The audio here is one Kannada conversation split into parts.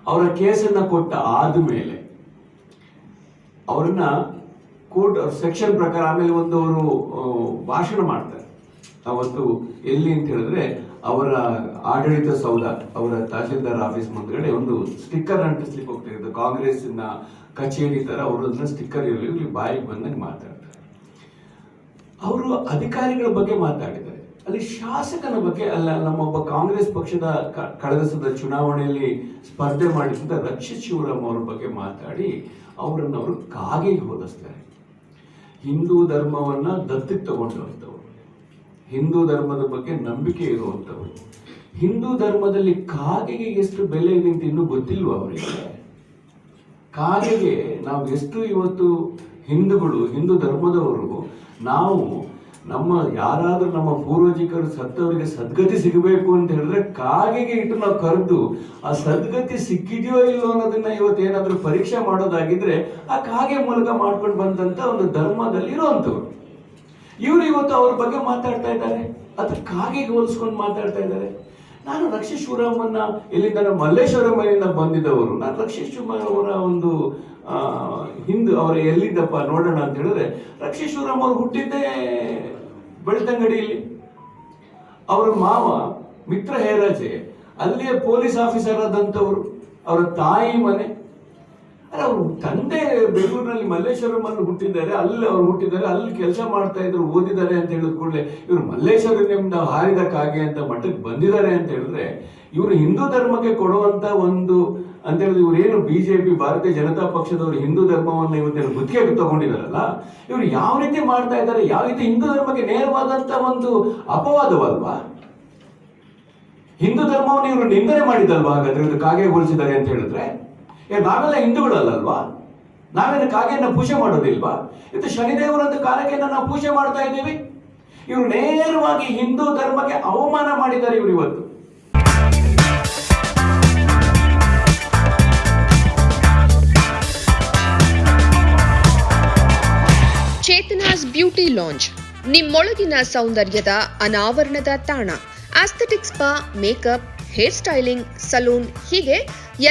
ಅವರ ಕೇಸನ್ನ ಕೊಟ್ಟ ಆದ್ಮೇಲೆ ಅವರನ್ನ ಕೋರ್ಟ್ ಸೆಕ್ಷನ್ ಪ್ರಕಾರ ಆಮೇಲೆ ಒಂದು ಅವರು ಭಾಷಣ ಮಾಡ್ತಾರೆ. ಅವತ್ತು ಎಲ್ಲಿ ಅಂತ ಹೇಳಿದ್ರೆ ಅವರ ಆಡಳಿತ ಸೌಧ, ಅವರ ತಹಶೀಲ್ದಾರ್ ಆಫೀಸ್ ಮುಂದ್ಗಡೆ ಒಂದು ಸ್ಟಿಕ್ಕರ್ ಅಂಟಿಸ್ಲಿಕ್ಕೆ ಹೋಗ್ತಾ ಇದ್ದು, ಕಾಂಗ್ರೆಸ್ಸಿನ ಕಚೇರಿ ತರ ಅವರನ್ನ ಸ್ಟಿಕ್ಕರ್ ಇಲ್ಲಿ ಬಾಯಿಗೆ ಬಂದಂಗೆ ಮಾತಾಡ್ತಾರೆ. ಅವರು ಅಧಿಕಾರಿಗಳ ಬಗ್ಗೆ ಮಾತಾಡಿದ್ದಾರೆ, ಅಲ್ಲಿ ಶಾಸಕನ ಬಗ್ಗೆ ಅಲ್ಲ, ನಮ್ಮೊಬ್ಬ ಕಾಂಗ್ರೆಸ್ ಪಕ್ಷದ ಕಳೆದ ಸದ ಚುನಾವಣೆಯಲ್ಲಿ ಸ್ಪರ್ಧೆ ಮಾಡಿದಂತ ರಕ್ಷಿತ್ ಶಿವರಾಮ್ ಅವರ ಬಗ್ಗೆ ಮಾತಾಡಿ ಅವರನ್ನು ಅವರು ಕಾಗೆಗೆ ಹೋಲಿಸ್ತಾರೆ. ಹಿಂದೂ ಧರ್ಮವನ್ನ ದತ್ತಕ್ಕೆ ತಗೊಂಡಂಥವ್ರು, ಹಿಂದೂ ಧರ್ಮದ ಬಗ್ಗೆ ನಂಬಿಕೆ ಇರುವಂಥವ್ರು. ಹಿಂದೂ ಧರ್ಮದಲ್ಲಿ ಕಾಗೆಗೆ ಎಷ್ಟು ಬೆಲೆ ಇದೆ ಅಂತ ಇನ್ನೂ ಗೊತ್ತಿಲ್ವ ಅವರಿಗೆ? ಕಾಗೆಗೆ ನಾವು ಎಷ್ಟು ಇವತ್ತು ಹಿಂದೂಗಳು, ಹಿಂದೂ ಧರ್ಮದವರು, ನಾವು ಯಾರಾದ್ರೂ ನಮ್ಮ ಪೂರ್ವಜಿಕರು ಸತ್ತವರಿಗೆ ಸದ್ಗತಿ ಸಿಗಬೇಕು ಅಂತ ಹೇಳಿದ್ರೆ ಕಾಗೆಗೆ ಇಟ್ಟು ನಾವು ಕರೆದು ಆ ಸದ್ಗತಿ ಸಿಕ್ಕಿದೆಯೋ ಇಲ್ಲೋ ಅನ್ನೋದನ್ನ ಇವತ್ತೇನಾದ್ರೂ ಪರೀಕ್ಷೆ ಮಾಡೋದಾಗಿದ್ರೆ ಆ ಕಾಗೆ ಮೂಲಕ ಮಾಡ್ಕೊಂಡು ಬಂದಂತ ಒಂದು ಧರ್ಮದಲ್ಲಿ ಇರುವಂತವ್ರು. ಇವರು ಇವತ್ತು ಅವ್ರ ಬಗ್ಗೆ ಮಾತಾಡ್ತಾ ಇದ್ದಾರೆ, ಅದು ಕಾಗೆಗೆ ಹೋಲಿಸ್ಕೊಂಡು ಮಾತಾಡ್ತಾ ಇದ್ದಾರೆ. ನಾನು ರಕ್ಷಿತ್ ಶಿವರಾಮನ್ನ ಎಲ್ಲಿಂದ ಮಲ್ಲೇಶ್ವರ ಮನೆಯಿಂದ ಬಂದಿದ್ದವರು, ನಾನು ರಕ್ಷಿತ್ ಶಿವರಾಮ್ ಅವರ ಒಂದು ಅವರ ಎಲ್ಲಿದ್ದಪ್ಪ ನೋಡೋಣ ಅಂತ ಹೇಳಿದ್ರೆ, ರಕ್ಷಿತ್ ಶಿವರಾಮ್ ಅವರು ಹುಟ್ಟಿದ್ದೇ ಬೆಳ್ತಂಗಡಿಯಲ್ಲಿ. ಅವರ ಮಾವ ಮಿತ್ರ ಹೇರಾಜೆ ಅಲ್ಲಿಯ ಪೊಲೀಸ್ ಆಫೀಸರ್ ಆದಂಥವ್ರು, ಅವರ ತಾಯಿ ಮನೆ. ಅವ್ರ ತಂದೆ ಬೆಂಗಳೂರಿನಲ್ಲಿ ಮಲ್ಲೇಶ್ವರಂ ಹುಟ್ಟಿದ್ದಾರೆ, ಅಲ್ಲಿ ಅವ್ರು ಹುಟ್ಟಿದ್ದಾರೆ, ಅಲ್ಲಿ ಕೆಲಸ ಮಾಡ್ತಾ ಇದ್ರು, ಓದಿದ್ದಾರೆ ಅಂತ ಹೇಳಿದ ಕೂಡಲೇ ಇವರು ಮಲ್ಲೇಶ್ವರನಿಂದ ಹಾರಿದ ಕಾಗೆ ಅಂತ ಮಟ್ಟಕ್ಕೆ ಬಂದಿದ್ದಾರೆ ಅಂತ ಹೇಳಿದ್ರೆ, ಇವರು ಹಿಂದೂ ಧರ್ಮಕ್ಕೆ ಕೊಡುವಂತ ಒಂದು ಅಂತ ಹೇಳಿದ್ರೆ, ಇವರೇನು ಬಿಜೆಪಿ ಭಾರತೀಯ ಜನತಾ ಪಕ್ಷದವರು ಹಿಂದೂ ಧರ್ಮವನ್ನು ಇವತ್ತೇನು ಗುತ್ತಿಗೆ ತಗೊಂಡಿದಾರಲ್ಲ, ಇವರು ಯಾವ ರೀತಿ ಮಾಡ್ತಾ ಇದ್ದಾರೆ, ಯಾವ ರೀತಿ ಹಿಂದೂ ಧರ್ಮಕ್ಕೆ ನೇರವಾದಂತ ಒಂದು ಅಪವಾದವಲ್ವಾ? ಹಿಂದೂ ಧರ್ಮವನ್ನು ಇವರು ನಿಂದನೆ ಮಾಡಿದಲ್ವಾ? ಹಾಗಾದ್ರೆ ಇವರು ಕಾಗೆ ಹೋಲಿಸಿದ್ದಾರೆ ಅಂತ ಹೇಳಿದ್ರೆ, ನಾವೆಲ್ಲ ಹಿಂದೂಗಳಲ್ಲಲ್ವಾ? ನಾವೇನು ಕಾಗೆಯನ್ನ ಪೂಜೆ ಮಾಡೋದಿಲ್ವಾ? ಇದು ಶನಿದೇವರಂತ ಕಾಗೆಯನ್ನ ನಾವು ಪೂಜೆ ಮಾಡ್ತಾ ಇದ್ದೀವಿ. ಇವರು ನೇರವಾಗಿ ಹಿಂದೂ ಧರ್ಮಕ್ಕೆ ಅವಮಾನ ಮಾಡಿದ್ದಾರೆ ಇವರು ಇವತ್ತು. ಚೇತನಾಸ್ ಬ್ಯೂಟಿ ಲಾಂಜ್, ನಿಮ್ಮೊಳಗಿನ ಸೌಂದರ್ಯದ ಅನಾವರಣದ ತಾಣ. Aesthetic spa, makeup, hair styling, salon, ಹೀಗೆ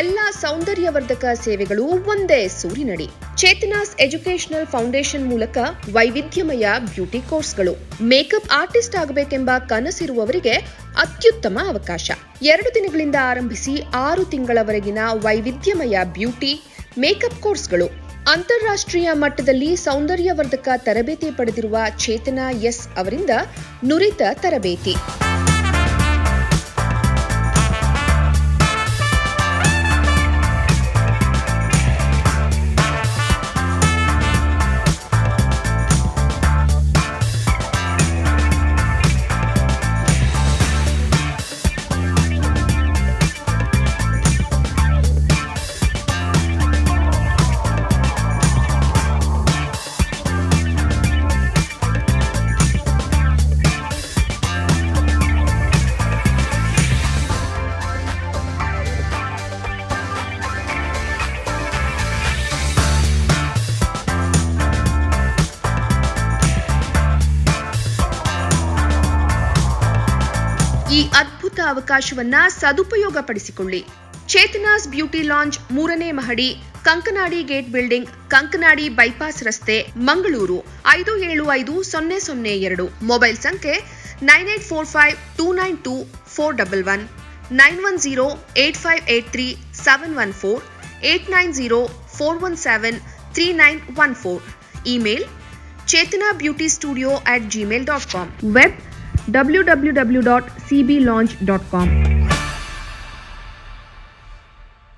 ಎಲ್ಲ ಸೌಂದರ್ಯವರ್ಧಕ ಸೇವೆಗಳು ಒಂದೇ ಸೂರಿನಡಿ. ಚೇತನಾಸ್ ಎಜುಕೇಶನಲ್ ಫೌಂಡೇಶನ್ ಮೂಲಕ ವೈವಿಧ್ಯಮಯ ಬ್ಯೂಟಿ ಕೋರ್ಸ್ಗಳು. ಮೇಕಪ್ ಆರ್ಟಿಸ್ಟ್ ಆಗಬೇಕೆಂಬ ಕನಸಿರುವವರಿಗೆ ಅತ್ಯುತ್ತಮ ಅವಕಾಶ. 2 ದಿನಗಳಿಂದ ಆರಂಭಿಸಿ 6 ತಿಂಗಳವರೆಗಿನ ವೈವಿಧ್ಯಮಯ ಬ್ಯೂಟಿ, ಮೇಕಪ್ ಕೋರ್ಸ್ಗಳು. ಅಂತಾರಾಷ್ಟ್ರೀಯ ಮಟ್ಟದಲ್ಲಿ ಸೌಂದರ್ಯವರ್ಧಕ ತರಬೇತಿ ಪಡೆದಿರುವ ಚೇತನಾ ಎಸ್ ಅವರಿಂದ ನುರಿತ ತರಬೇತಿ. ಈ ಅದ್ಭುತ ಅವಕಾಶವನ್ನ ಸದುಪಯೋಗಪಡಿಸಿಕೊಳ್ಳಿ. ಚೇತನಾಸ್ ಬ್ಯೂಟಿ ಲಾಂಜ್ 3ನೇ ಮಹಡಿ, Kankanadi gate building, Kankanadi bypass ರಸ್ತೆ, ಮಂಗಳೂರು 575002. ಮೊಬೈಲ್ ಸಂಖ್ಯೆ 9845292411, 9108583714, 8904173914. Email chetanabeautystudio@gmail.com. Web www.cblaunch.com.